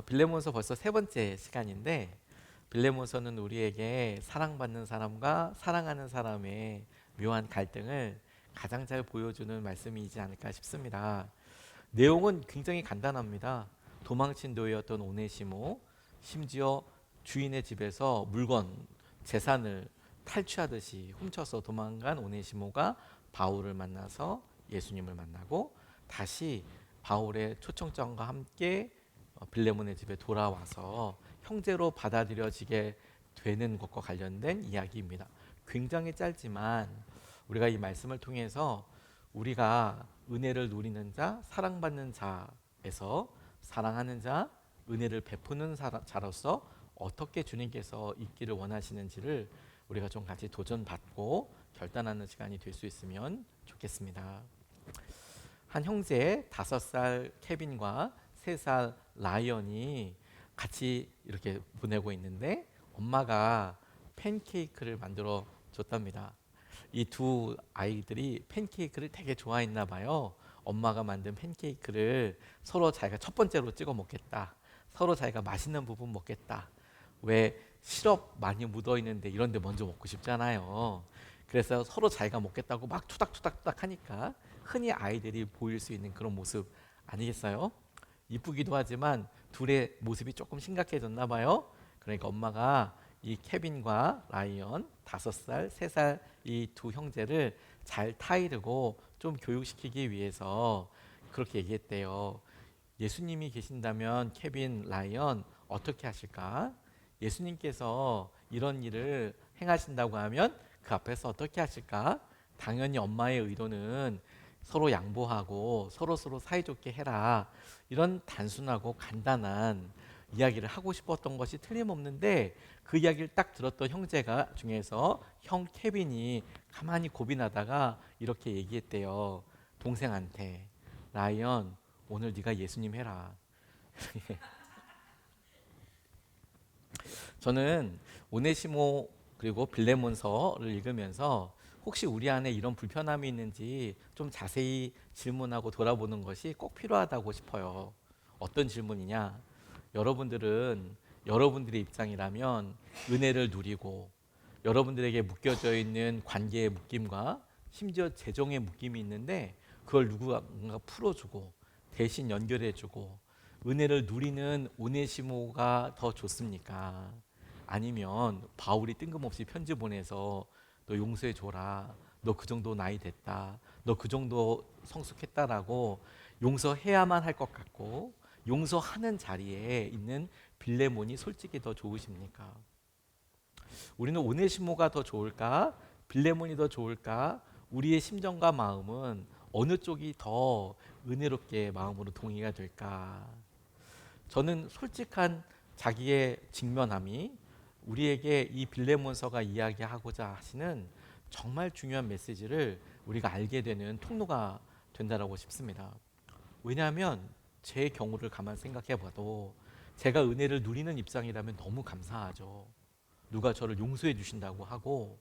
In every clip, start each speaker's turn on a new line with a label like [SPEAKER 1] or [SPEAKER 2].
[SPEAKER 1] 빌레몬서 벌써 세 번째 시간인데 빌레몬서는 우리에게 사랑받는 사람과 사랑하는 사람의 묘한 갈등을 가장 잘 보여주는 말씀이지 않을까 싶습니다. 내용은 굉장히 간단합니다. 도망친 노예였던 오네시모, 심지어 주인의 집에서 물건, 재산을 탈취하듯이 훔쳐서 도망간 오네시모가 바울을 만나서 예수님을 만나고 다시 바울의 초청장과 함께 빌레몬의 집에 돌아와서 형제로 받아들여지게 되는 것과 관련된 이야기입니다. 굉장히 짧지만 우리가 이 말씀을 통해서 우리가 은혜를 누리는 자, 사랑받는 자에서 사랑하는 자, 은혜를 베푸는 자로서 어떻게 주님께서 있기를 원하시는지를 우리가 좀 같이 도전받고 결단하는 시간이 될 수 있으면 좋겠습니다. 한 형제 5살 케빈과 3살 라이언이 같이 이렇게 보내고 있는데 엄마가 팬케이크를 만들어 줬답니다. 이 두 아이들이 팬케이크를 되게 좋아했나 봐요. 엄마가 만든 팬케이크를 서로 자기가 첫 번째로 찍어 먹겠다. 서로 자기가 맛있는 부분 먹겠다. 왜 시럽 많이 묻어 있는데 이런 데 먼저 먹고 싶잖아요. 그래서 서로 자기가 먹겠다고 막 투닥투닥 하니까 흔히 아이들이 보일 수 있는 그런 모습 아니겠어요? 이쁘기도 하지만 둘의 모습이 조금 심각해졌나 봐요. 그러니까 엄마가 이 케빈과 라이언 5살, 3살 이 두 형제를 잘 타이르고 좀 교육시키기 위해서 그렇게 얘기했대요. 예수님이 계신다면 케빈, 라이언 어떻게 하실까? 예수님께서 이런 일을 행하신다고 하면 그 앞에서 어떻게 하실까? 당연히 엄마의 의도는 서로 양보하고 서로 사이좋게 해라. 이런 단순하고 간단한 이야기를 하고 싶었던 것이 틀림없는데 그 이야기를 딱 들었던 형제가 중에서 형 케빈이 가만히 고민하다가 이렇게 얘기했대요. 동생한테 라이언 오늘 네가 예수님 해라. 저는 오네시모 그리고 빌레몬서를 읽으면서 혹시 우리 안에 이런 불편함이 있는지 좀 자세히 질문하고 돌아보는 것이 꼭 필요하다고 싶어요. 어떤 질문이냐? 여러분들은 여러분들의 입장이라면 은혜를 누리고 여러분들에게 묶여져 있는 관계의 묶임과 심지어 재정의 묶임이 있는데 그걸 누군가 풀어주고 대신 연결해주고 은혜를 누리는 오네시모가 더 좋습니까? 아니면 바울이 뜬금없이 편지 보내서 너 용서해 줘라. 너 그 정도 나이 됐다. 너 그 정도 성숙했다라고 용서해야만 할 것 같고 용서하는 자리에 있는 빌레몬이 솔직히 더 좋으십니까? 우리는 오네시모가 더 좋을까? 빌레몬이 더 좋을까? 우리의 심정과 마음은 어느 쪽이 더 은혜롭게 마음으로 동의가 될까? 저는 솔직한 자기의 직면함이 우리에게 이 빌레몬서가 이야기하고자 하시는 정말 중요한 메시지를 우리가 알게 되는 통로가 된다고 싶습니다. 왜냐하면 제 경우를 가만 생각해 봐도 제가 은혜를 누리는 입장이라면 너무 감사하죠. 누가 저를 용서해 주신다고 하고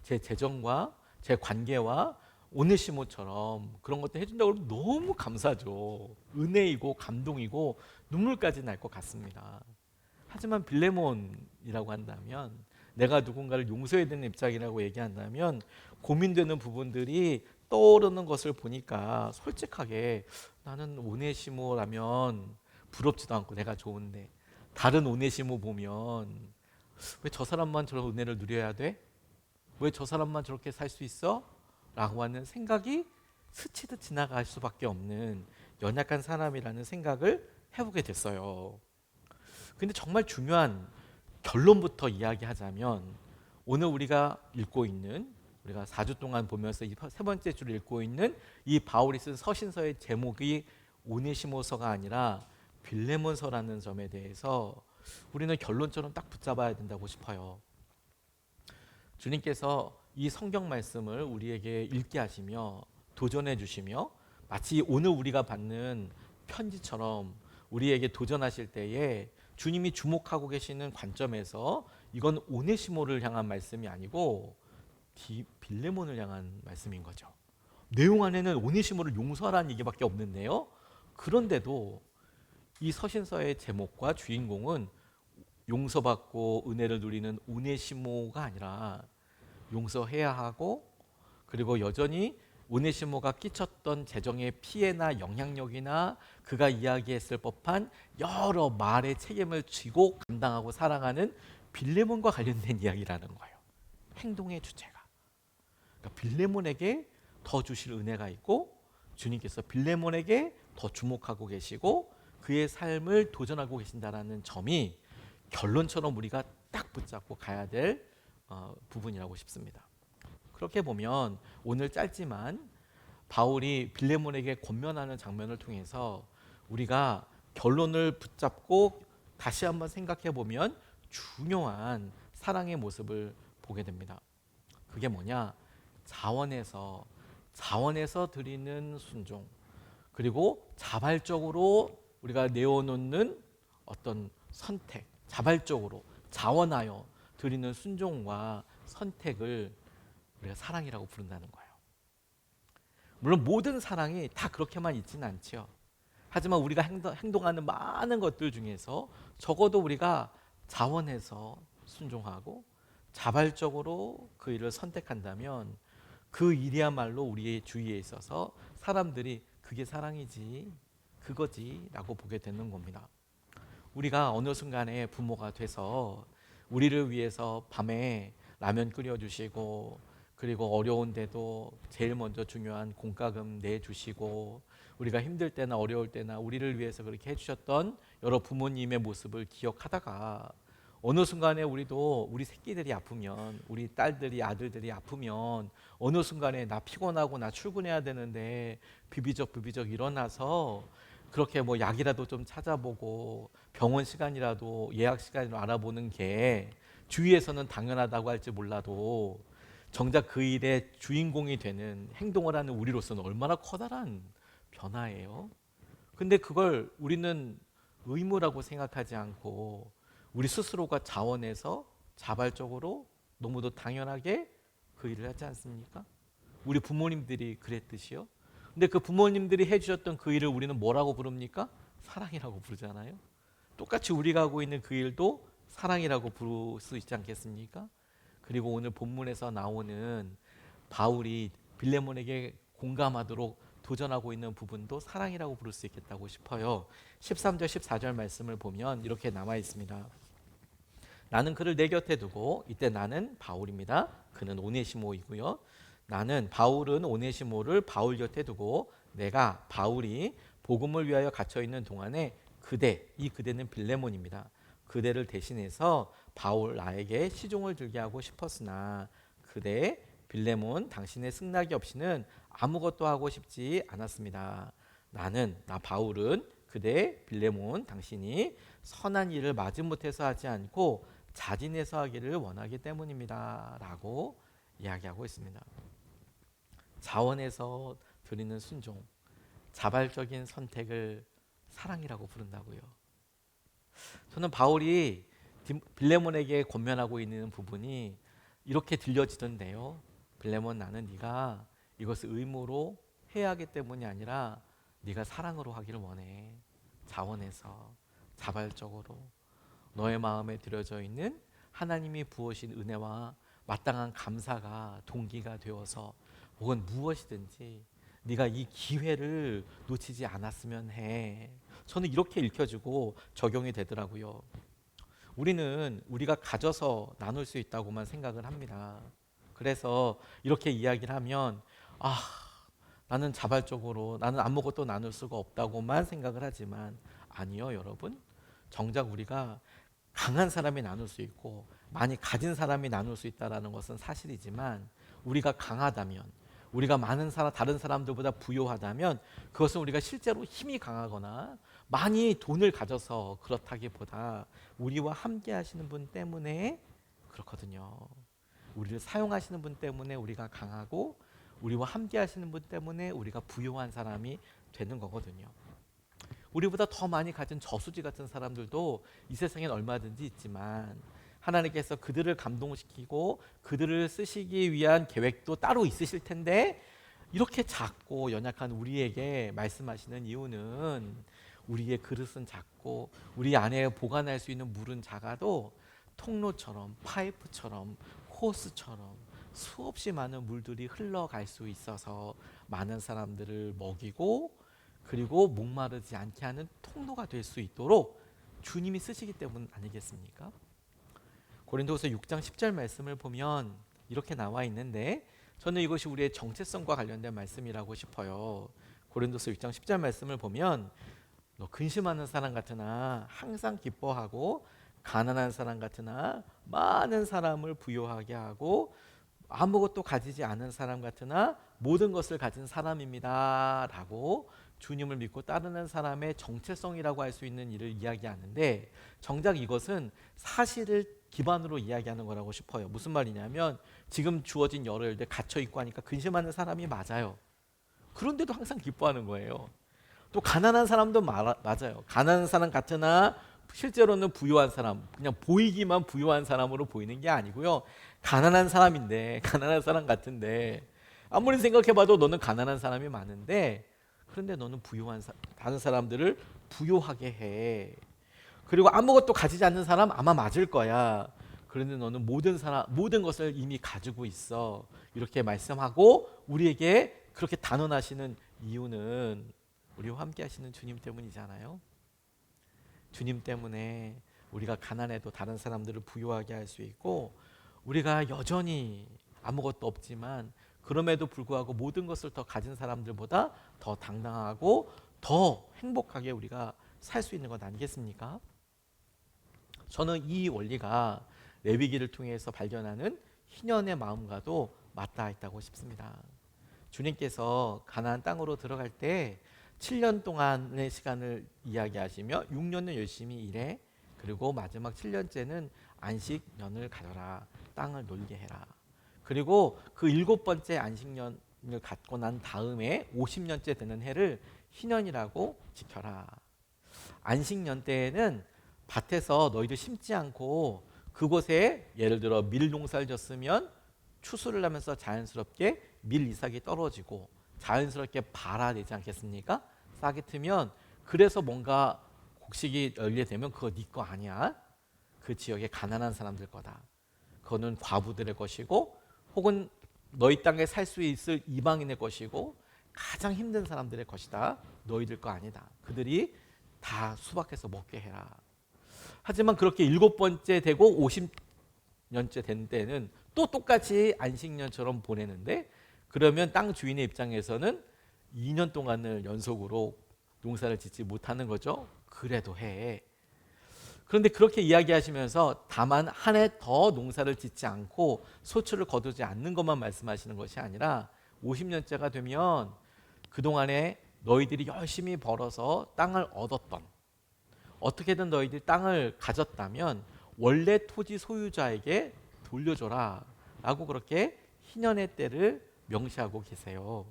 [SPEAKER 1] 제 재정과 제 관계와 오네시모처럼 그런 것들 해준다고 하면 너무 감사죠. 은혜이고 감동이고 눈물까지 날 것 같습니다. 하지만 빌레몬이라고 한다면 내가 누군가를 용서해야 되는 입장이라고 얘기한다면 고민되는 부분들이 떠오르는 것을 보니까 솔직하게 나는 오네시모라면 부럽지도 않고 내가 좋은데 다른 오네시모 보면 왜 저 사람만 저런 은혜를 누려야 돼? 왜 저 사람만 저렇게 살 수 있어? 라고 하는 생각이 스치듯 지나갈 수밖에 없는 연약한 사람이라는 생각을 해보게 됐어요. 근데 정말 중요한 결론부터 이야기하자면 오늘 우리가 읽고 있는 우리가 4주 동안 보면서 이 세 번째 주를 읽고 있는 이 바울이 쓴 서신서의 제목이 오네시모서가 아니라 빌레몬서라는 점에 대해서 우리는 결론처럼 딱 붙잡아야 된다고 싶어요. 주님께서 이 성경 말씀을 우리에게 읽게 하시며 도전해 주시며 마치 오늘 우리가 받는 편지처럼 우리에게 도전하실 때에 주님이 주목하고 계시는 관점에서 이건 오네시모를 향한 말씀이 아니고 빌레몬을 향한 말씀인 거죠. 내용 안에는 오네시모를 용서하라는 얘기밖에 없는데요. 그런데도 이 서신서의 제목과 주인공은 용서받고 은혜를 누리는 오네시모가 아니라 용서해야 하고, 그리고 여전히 오네시모가 끼쳤던 재정의 피해나 영향력이나 그가 이야기했을 법한 여러 말의 책임을 지고 감당하고 살아가는 빌레몬과 관련된 이야기라는 거예요. 행동의 주체가. 그러니까 빌레몬에게 더 주실 은혜가 있고, 주님께서 빌레몬에게 더 주목하고 계시고 그의 삶을 도전하고 계신다라는 점이 결론처럼 우리가 딱 붙잡고 가야 될 부분이라고 싶습니다. 그렇게 보면 오늘 짧지만 바울이 빌레몬에게 권면하는 장면을 통해서 우리가 결론을 붙잡고 다시 한번 생각해 보면 중요한 사랑의 모습을 보게 됩니다. 그게 뭐냐? 자원에서 드리는 순종, 그리고 자발적으로 우리가 내어놓는 어떤 선택, 자발적으로 자원하여 드리는 순종과 선택을 우리가 사랑이라고 부른다는 거예요. 물론 모든 사랑이 다 그렇게만 있지는 않지요. 하지만 우리가 행동하는 많은 것들 중에서 적어도 우리가 자원해서 순종하고 자발적으로 그 일을 선택한다면 그 일이야말로 우리의 주위에 있어서 사람들이 그게 사랑이지, 그거지 라고 보게 되는 겁니다. 우리가 어느 순간에 부모가 돼서 우리를 위해서 밤에 라면 끓여주시고, 그리고 어려운데도 제일 먼저 중요한 공과금 내주시고, 우리가 힘들 때나 어려울 때나 우리를 위해서 그렇게 해주셨던 여러 부모님의 모습을 기억하다가 어느 순간에 우리도 우리 새끼들이 아프면, 우리 딸들이 아들들이 아프면 어느 순간에 나 피곤하고 나 출근해야 되는데 비비적 일어나서 그렇게 뭐 약이라도 좀 찾아보고 병원 시간이라도 예약 시간으로 알아보는 게 주위에서는 당연하다고 할지 몰라도 정작 그 일의 주인공이 되는 행동을 하는 우리로서는 얼마나 커다란 변화예요. 근데 그걸 우리는 의무라고 생각하지 않고 우리 스스로가 자원해서 자발적으로 너무도 당연하게 그 일을 하지 않습니까? 우리 부모님들이 그랬듯이요. 근데 그 부모님들이 해주셨던 그 일을 우리는 뭐라고 부릅니까? 사랑이라고 부르잖아요. 똑같이 우리가 하고 있는 그 일도 사랑이라고 부를 수 있지 않겠습니까? 그리고 오늘 본문에서 나오는 바울이 빌레몬에게 공감하도록 도전하고 있는 부분도 사랑이라고 부를 수 있겠다고 싶어요. 13절 14절 말씀을 보면 이렇게 남아 있습니다. 나는 그를 내 곁에 두고, 이때 나는 바울입니다. 그는 오네시모이고요. 바울은 오네시모를 바울 곁에 두고 내가 바울이 복음을 위하여 갇혀 있는 동안에 이 그대는 빌레몬입니다. 그대를 대신해서 바울 나에게 시종을 들게 하고 싶었으나 그대 빌레몬 당신의 승낙이 없이는 아무것도 하고 싶지 않았습니다. 나 바울은 그대 빌레몬 당신이 선한 일을 마지못해서 하지 않고 자진해서 하기를 원하기 때문입니다 라고 이야기하고 있습니다. 자원해서 드리는 순종, 자발적인 선택을 사랑이라고 부른다고요. 저는 바울이 빌레몬에게 권면하고 있는 부분이 이렇게 들려지던데요. 빌레몬, 나는 네가 이것을 의무로 해야 하기 때문이 아니라 네가 사랑으로 하기를 원해. 자원해서 자발적으로 너의 마음에 들여져 있는 하나님이 부으신 은혜와 마땅한 감사가 동기가 되어서 혹은 무엇이든지 네가 이 기회를 놓치지 않았으면 해. 저는 이렇게 읽혀지고 적용이 되더라고요. 우리가 가져서 나눌 수 있다고만 생각을 합니다. 그래서 이렇게 이야기를 하면 나는 자발적으로 나는 아무것도 나눌 수가 없다고만 생각을 하지만 아니요, 여러분. 정작 우리가 강한 사람이 나눌 수 있고 많이 가진 사람이 나눌 수 있다는 것은 사실이지만, 우리가 강하다면, 우리가 다른 사람들보다 부유하다면 그것은 우리가 실제로 힘이 강하거나 많이 돈을 가져서 그렇다기보다 우리와 함께 하시는 분 때문에 그렇거든요. 우리를 사용하시는 분 때문에 우리가 강하고, 우리와 함께 하시는 분 때문에 우리가 부유한 사람이 되는 거거든요. 우리보다 더 많이 가진 저수지 같은 사람들도 이 세상엔 얼마든지 있지만 하나님께서 그들을 감동시키고 그들을 쓰시기 위한 계획도 따로 있으실 텐데, 이렇게 작고 연약한 우리에게 말씀하시는 이유는 우리의 그릇은 작고 우리 안에 보관할 수 있는 물은 작아도 통로처럼 파이프처럼 호스처럼 수없이 많은 물들이 흘러갈 수 있어서 많은 사람들을 먹이고 그리고 목마르지 않게 하는 통로가 될 수 있도록 주님이 쓰시기 때문 아니겠습니까? 고린도후서 6장 10절 말씀을 보면 이렇게 나와 있는데 저는 이것이 우리의 정체성과 관련된 말씀이라고 싶어요. 고린도서 6장 10절 말씀을 보면 너 근심하는 사람 같으나 항상 기뻐하고 가난한 사람 같으나 많은 사람을 부유하게 하고 아무것도 가지지 않은 사람 같으나 모든 것을 가진 사람입니다 라고 주님을 믿고 따르는 사람의 정체성이라고 할 수 있는 일을 이야기하는데 정작 이것은 사실을 기반으로 이야기하는 거라고 싶어요. 무슨 말이냐면 지금 주어진 여러 일들 갇혀 있고 하니까 근심하는 사람이 맞아요. 그런데도 항상 기뻐하는 거예요. 또 가난한 사람도 맞아요. 가난한 사람 같으나 실제로는 부유한 사람, 그냥 보이기만 부유한 사람으로 보이는 게 아니고요. 가난한 사람인데, 가난한 사람 같은데 아무리 생각해봐도 너는 가난한 사람이 많은데 그런데 너는 다른 사람들을 부유하게 해. 그리고 아무것도 가지지 않는 사람 아마 맞을 거야. 그런데 너는 모든 것을 이미 가지고 있어. 이렇게 말씀하고 우리에게 그렇게 단언하시는 이유는 우리와 함께 하시는 주님 때문이잖아요. 주님 때문에 우리가 가난해도 다른 사람들을 부유하게 할 수 있고 우리가 여전히 아무것도 없지만 그럼에도 불구하고 모든 것을 더 가진 사람들보다 더 당당하고 더 행복하게 우리가 살 수 있는 것 아니겠습니까? 저는 이 원리가 레위기를 통해서 발견하는 희년의 마음과도 맞닿아 있다고 싶습니다. 주님께서 가나안 땅으로 들어갈 때 7년 동안의 시간을 이야기하시며 6년은 열심히 일해 그리고 마지막 7년째는 안식년을 가져라. 땅을 놀게 해라. 그리고 그 7번째 안식년을 갖고 난 다음에 50년째 되는 해를 희년이라고 지켜라. 안식년 때에는 밭에서 너희들 심지 않고 그곳에 예를 들어 밀 농사를 졌으면 추수를 하면서 자연스럽게 밀 이삭이 떨어지고 자연스럽게 발아되지 않겠습니까? 싹이 트면 그래서 뭔가 곡식이 열리되면 그거 네 거 아니야. 그 지역에 가난한 사람들 거다. 그거는 과부들의 것이고 혹은 너희 땅에 살 수 있을 이방인의 것이고 가장 힘든 사람들의 것이다. 너희들 거 아니다. 그들이 다 수확해서 먹게 해라. 하지만 그렇게 7번째 되고 50년째 된 때는 또 똑같이 안식년처럼 보내는데 그러면 땅 주인의 입장에서는 2년 동안을 연속으로 농사를 짓지 못하는 거죠. 그래도 해. 그런데 그렇게 이야기하시면서 다만 한 해 더 농사를 짓지 않고 소출을 거두지 않는 것만 말씀하시는 것이 아니라 50년째가 되면 그동안에 너희들이 열심히 벌어서 땅을 얻었던 어떻게든 너희들이 땅을 가졌다면 원래 토지 소유자에게 돌려줘라 라고 그렇게 희년의 때를 명시하고 계세요.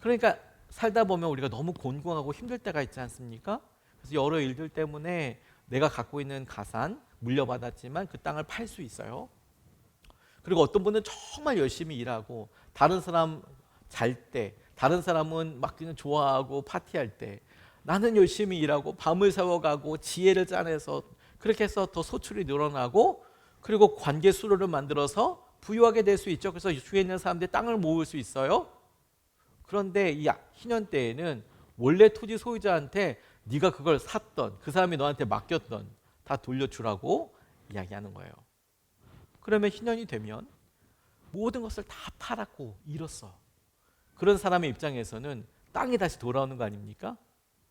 [SPEAKER 1] 그러니까 살다 보면 우리가 너무 곤궁하고 힘들 때가 있지 않습니까? 그래서 여러 일들 때문에 내가 갖고 있는 가산 물려받았지만 그 땅을 팔 수 있어요. 그리고 어떤 분은 정말 열심히 일하고 다른 사람 잘 때 다른 사람은 막 그냥 좋아하고 파티할 때 나는 열심히 일하고 밤을 새워가고 지혜를 짜내서 그렇게 해서 더 소출이 늘어나고 그리고 관계 수로를 만들어서 부유하게 될 수 있죠. 그래서 주위에 있는 사람들이 땅을 모을 수 있어요. 그런데 이 희년 때에는 원래 토지 소유자한테 네가 그걸 샀던 그 사람이 너한테 맡겼던 다 돌려주라고 이야기하는 거예요. 그러면 희년이 되면 모든 것을 다 팔았고 잃었어. 그런 사람의 입장에서는 땅이 다시 돌아오는 거 아닙니까?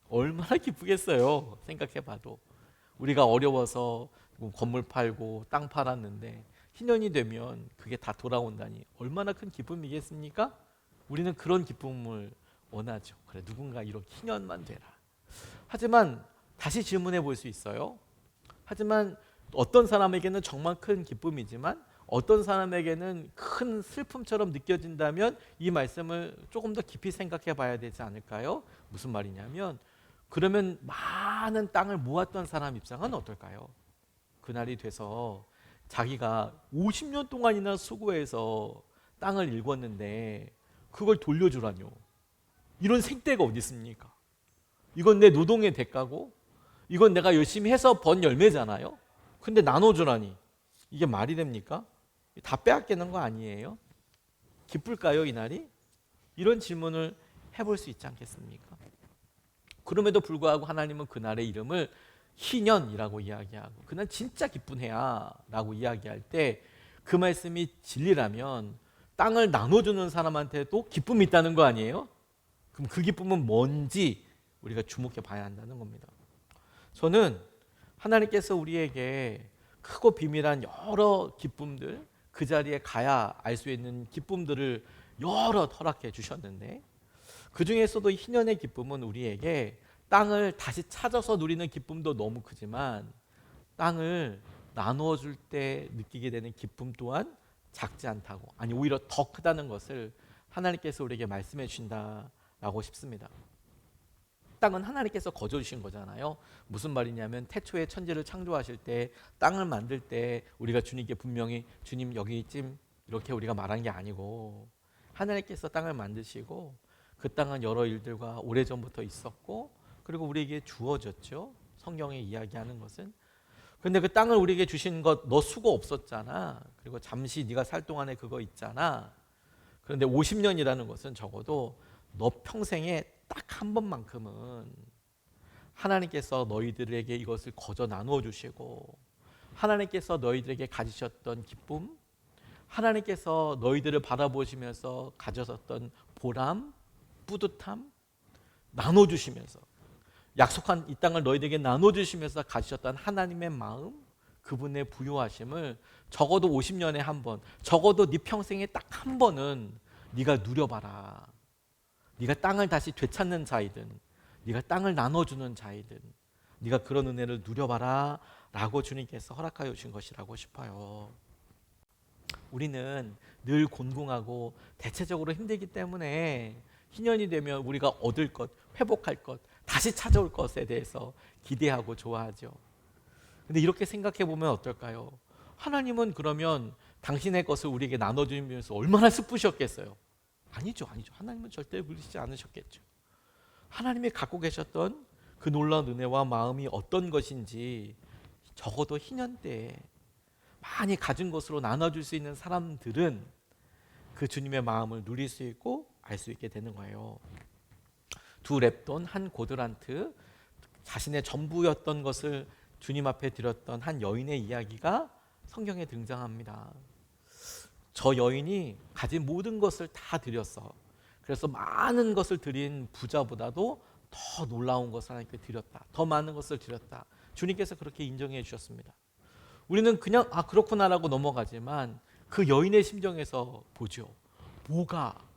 [SPEAKER 1] 얼마나 기쁘겠어요. 생각해봐도 우리가 어려워서 건물 팔고 땅 팔았는데 희년이 되면 그게 다 돌아온다니 얼마나 큰 기쁨이겠습니까? 우리는 그런 기쁨을 원하죠. 그래 누군가 이런 희년만 되라. 하지만 다시 질문해 볼 수 있어요. 하지만 어떤 사람에게는 정말 큰 기쁨이지만 어떤 사람에게는 큰 슬픔처럼 느껴진다면 이 말씀을 조금 더 깊이 생각해 봐야 되지 않을까요? 무슨 말이냐면 그러면 많은 땅을 모았던 사람 입장은 어떨까요? 그날이 돼서 자기가 50년 동안이나 수고해서 땅을 일궜는데 그걸 돌려주라뇨. 이런 생떼가 어디 있습니까? 이건 내 노동의 대가고 이건 내가 열심히 해서 번 열매잖아요. 근데 나눠주라니 이게 말이 됩니까? 다 빼앗기는 거 아니에요? 기쁠까요, 이 날이? 이런 질문을 해볼 수 있지 않겠습니까? 그럼에도 불구하고 하나님은 그날의 이름을 희년이라고 이야기하고, 그날 진짜 기쁜 해야 라고 이야기할 때 그 말씀이 진리라면 땅을 나눠주는 사람한테도 기쁨이 있다는 거 아니에요? 그럼 그 기쁨은 뭔지 우리가 주목해 봐야 한다는 겁니다. 저는 하나님께서 우리에게 크고 비밀한 여러 기쁨들, 그 자리에 가야 알 수 있는 기쁨들을 여러 허락해 주셨는데, 그 중에서도 희년의 기쁨은 우리에게 땅을 다시 찾아서 누리는 기쁨도 너무 크지만 땅을 나누어 줄 때 느끼게 되는 기쁨 또한 작지 않다고, 아니 오히려 더 크다는 것을 하나님께서 우리에게 말씀해 주신다라고 싶습니다. 땅은 하나님께서 거저 주신 거잖아요. 무슨 말이냐면 태초에 천지를 창조하실 때, 땅을 만들 때 우리가 주님께 분명히 주님 여기쯤 이렇게 우리가 말한 게 아니고, 하나님께서 땅을 만드시고 그 땅은 여러 일들과 오래전부터 있었고 그리고 우리에게 주어졌죠. 성경에 이야기하는 것은. 근데 그 땅을 우리에게 주신 것 너 수고 없었잖아. 그리고 잠시 네가 살 동안에 그거 있잖아. 그런데 50년이라는 것은 적어도 너 평생에 딱 한 번만큼은 하나님께서 너희들에게 이것을 거저 나누어 주시고, 하나님께서 너희들에게 가지셨던 기쁨, 하나님께서 너희들을 바라보시면서 가졌었던 보람, 뿌듯함 나눠주시면서, 약속한 이 땅을 너희들에게 나눠주시면서 가지셨던 하나님의 마음, 그분의 부요하심을 적어도 50년에 한 번, 적어도 네 평생에 딱 한 번은 네가 누려봐라. 네가 땅을 다시 되찾는 자이든 네가 땅을 나눠주는 자이든 네가 그런 은혜를 누려봐라 라고 주님께서 허락하여 주신 것이라고 싶어요. 우리는 늘 곤궁하고 대체적으로 힘들기 때문에 희년이 되면 우리가 얻을 것, 회복할 것, 다시 찾아올 것에 대해서 기대하고 좋아하죠. 근데 이렇게 생각해 보면 어떨까요? 하나님은 그러면 당신의 것을 우리에게 나눠주면서 얼마나 슬프셨겠어요? 아니죠. 하나님은 절대 그러시지 않으셨겠죠. 하나님이 갖고 계셨던 그 놀라운 은혜와 마음이 어떤 것인지 적어도 희년 때에 많이 가진 것으로 나눠줄 수 있는 사람들은 그 주님의 마음을 누릴 수 있고 알 수 있게 되는 거예요. 두 랩돈, 한 고드란트, 자신의 전부였던 것을 주님 앞에 드렸던 한 여인의 이야기가 성경에 등장합니다. 저 여인이 가진 모든 것을 다 드렸어. 그래서 많은 것을 드린 부자보다도 더 놀라운 것을 하나님께 드렸다. 더 많은 것을 드렸다. 주님께서 그렇게 인정해 주셨습니다. 우리는 그냥 그렇구나라고 넘어가지만 그 여인의 심정에서 보죠. 뭐가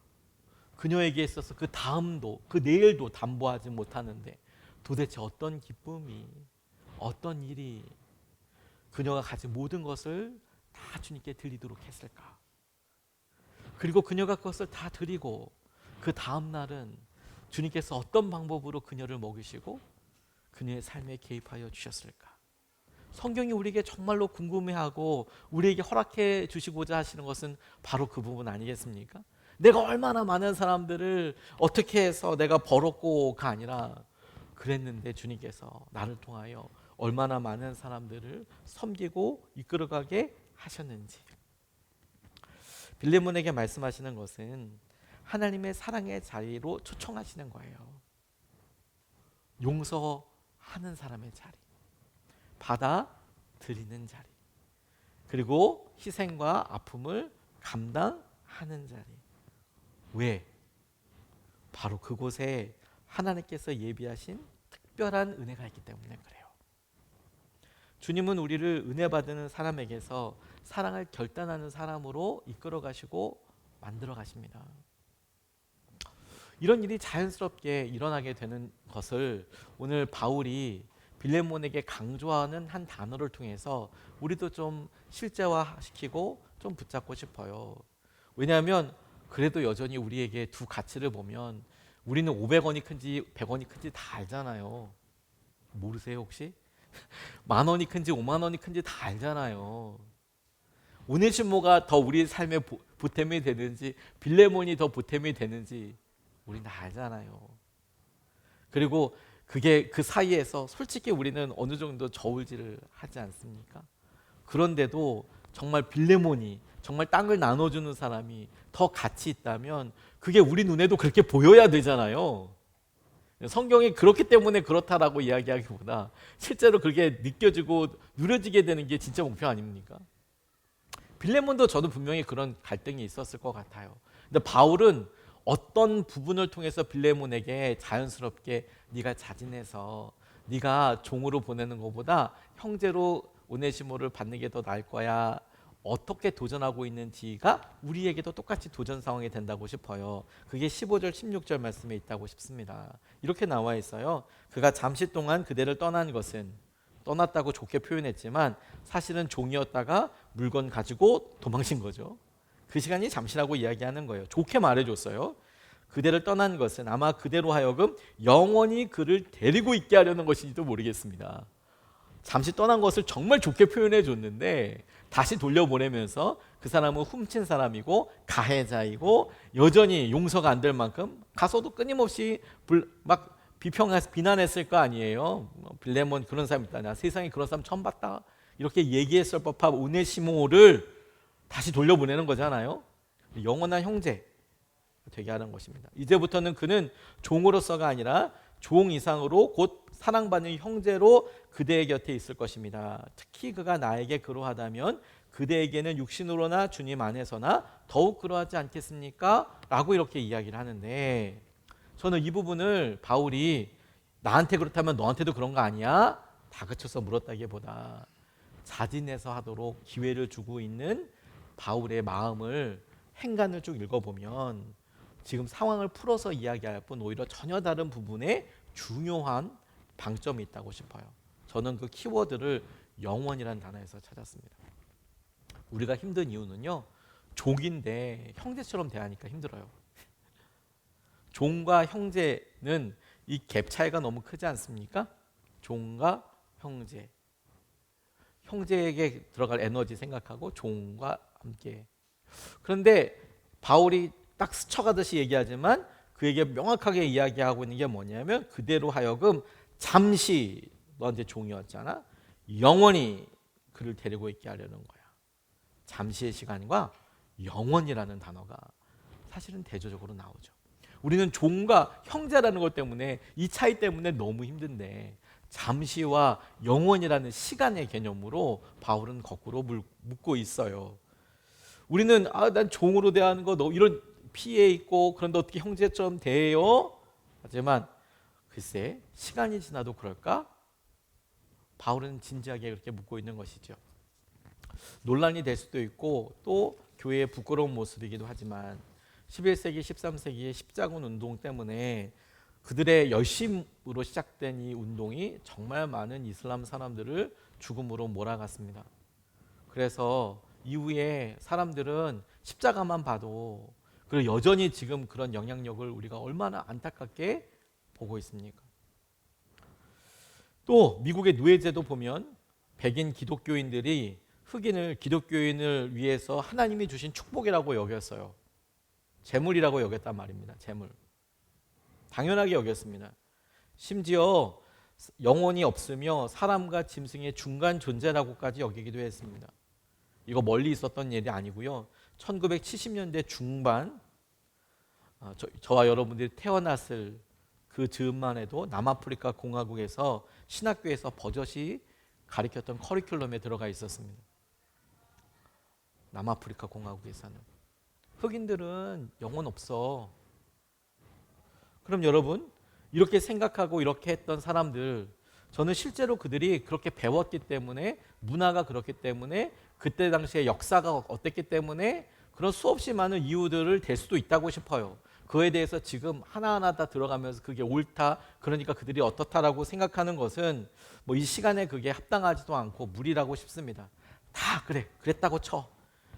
[SPEAKER 1] 그녀에게 있어서 그 다음도 그 내일도 담보하지 못하는데 도대체 어떤 기쁨이, 어떤 일이 그녀가 가진 모든 것을 다 주님께 드리도록 했을까? 그리고 그녀가 그것을 다 드리고 그 다음 날은 주님께서 어떤 방법으로 그녀를 먹이시고 그녀의 삶에 개입하여 주셨을까? 성경이 우리에게 정말로 궁금해하고 우리에게 허락해 주시고자 하시는 것은 바로 그 부분 아니겠습니까? 내가 얼마나 많은 사람들을 어떻게 해서 내가 벌었고가 아니라 그랬는데 주님께서 나를 통하여 얼마나 많은 사람들을 섬기고 이끌어가게 하셨는지. 빌레몬에게 말씀하시는 것은 하나님의 사랑의 자리로 초청하시는 거예요. 용서하는 사람의 자리, 받아들이는 자리, 그리고 희생과 아픔을 감당하는 자리. 왜? 바로 그곳에 하나님께서 예비하신 특별한 은혜가 있기 때문에 그래요. 주님은 우리를 은혜 받는 사람에게서 사랑을 결단하는 사람으로 이끌어 가시고 만들어 가십니다. 이런 일이 자연스럽게 일어나게 되는 것을 오늘 바울이 빌레몬에게 강조하는 한 단어를 통해서 우리도 좀 실제화시키고 좀 붙잡고 싶어요. 왜냐하면 그래도 여전히 우리에게 두 가치를 보면 우리는 500원이 큰지 100원이 큰지 다 알잖아요. 모르세요 혹시? 10,000원이 큰지 50,000원이 큰지 다 알잖아요. 오네시모가 더 우리 삶에 보탬이 되는지 빌레몬이 더 보탬이 되는지 우리는 다 알잖아요. 그리고 그게 그 사이에서 솔직히 우리는 어느 정도 저울질을 하지 않습니까? 그런데도 정말 빌레몬이 정말 땅을 나눠주는 사람이 더 가치 있다면 그게 우리 눈에도 그렇게 보여야 되잖아요. 성경이 그렇기 때문에 그렇다라고 이야기하기보다 실제로 그렇게 느껴지고 누려지게 되는 게 진짜 목표 아닙니까? 빌레몬도 저도 분명히 그런 갈등이 있었을 것 같아요. 근데 바울은 어떤 부분을 통해서 빌레몬에게 자연스럽게 네가 자진해서 네가 종으로 보내는 것보다 형제로 오네시모를 받는 게 더 나을 거야. 어떻게 도전하고 있는지가 우리에게도 똑같이 도전 상황이 된다고 싶어요. 그게 15절 16절 말씀에 있다고 싶습니다. 이렇게 나와 있어요. 그가 잠시 동안 그대를 떠난 것은 떠났다고 좋게 표현했지만 사실은 종이었다가 물건 가지고 도망친 거죠. 그 시간이 잠시라고 이야기하는 거예요. 좋게 말해줬어요. 그대를 떠난 것은 아마 그대로 하여금 영원히 그를 데리고 있게 하려는 것인지도 모르겠습니다. 잠시 떠난 것을 정말 좋게 표현해 줬는데 다시 돌려보내면서 그 사람은 훔친 사람이고 가해자이고 여전히 용서가 안 될 만큼 가서도 끊임없이 막 비난했을 거 아니에요. 빌레몬 그런 사람 있다. 나 세상에 그런 사람 처음 봤다. 이렇게 얘기했을 법한 오네시모를 다시 돌려보내는 거잖아요. 영원한 형제 되게 하는 것입니다. 이제부터는 그는 종으로서가 아니라 종 이상으로 곧 사랑받는 형제로 그대의 곁에 있을 것입니다. 특히 그가 나에게 그러하다면 그대에게는 육신으로나 주님 안에서나 더욱 그러하지 않겠습니까? 라고 이렇게 이야기를 하는데 저는 이 부분을 바울이 나한테 그렇다면 너한테도 그런 거 아니야? 다그쳐서 물었다기보다 자진해서 하도록 기회를 주고 있는 바울의 마음을 행간을 쭉 읽어보면 지금 상황을 풀어서 이야기할 뿐 오히려 전혀 다른 부분에 중요한 방점이 있다고 싶어요. 저는 그 키워드를 영원이라는 단어에서 찾았습니다. 우리가 힘든 이유는요, 종인데 형제처럼 대하니까 힘들어요. 종과 형제는 이 갭 차이가 너무 크지 않습니까? 종과 형제. 형제에게 들어갈 에너지 생각하고 종과 함께. 그런데 바울이 딱 스쳐가듯이 얘기하지만 그에게 명확하게 이야기하고 있는 게 뭐냐면 그대로 하여금 잠시 너 이제 종이었잖아. 영원히 그를 데리고 있게 하려는 거야. 잠시의 시간과 영원이라는 단어가 사실은 대조적으로 나오죠. 우리는 종과 형제라는 것 때문에 이 차이 때문에 너무 힘든데 잠시와 영원이라는 시간의 개념으로 바울은 거꾸로 묻고 있어요. 우리는 난 종으로 대하는 거 너 이런 피해 있고 그런데 어떻게 형제처럼 대해요? 하지만 글쎄 시간이 지나도 그럴까? 바울은 진지하게 그렇게 묻고 있는 것이죠. 논란이 될 수도 있고 또 교회의 부끄러운 모습이기도 하지만 11세기 13세기의 십자군 운동 때문에 그들의 열심으로 시작된 이 운동이 정말 많은 이슬람 사람들을 죽음으로 몰아갔습니다. 그래서 이후에 사람들은 십자가만 봐도 그리고 여전히 지금 그런 영향력을 우리가 얼마나 안타깝게 보고 있습니까? 또 미국의 노예제도 보면 백인 기독교인들이 흑인을 기독교인을 위해서 하나님이 주신 축복이라고 여겼어요. 재물이라고 여겼단 말입니다. 재물. 당연하게 여겼습니다. 심지어 영혼이 없으며 사람과 짐승의 중간 존재라고까지 여기기도 했습니다. 이거 멀리 있었던 일이 아니고요. 1970년대 중반 저와 여러분들이 태어났을 그 즈음만 해도 남아프리카 공화국에서 신학교에서 버젓이 가르쳤던 커리큘럼에 들어가 있었습니다. 남아프리카 공화국에서는 흑인들은 영혼 없어. 그럼 여러분 이렇게 생각하고 이렇게 했던 사람들 저는 실제로 그들이 그렇게 배웠기 때문에 문화가 그렇기 때문에 그때 당시에 역사가 어땠기 때문에 그런 수없이 많은 이유들을 댈 수도 있다고 싶어요. 그에 대해서 지금 하나하나 다 들어가면서 그게 옳다 그러니까 그들이 어떻다라고 생각하는 것은 뭐 이 시간에 그게 합당하지도 않고 무리라고 싶습니다. 다 그래 그랬다고 쳐.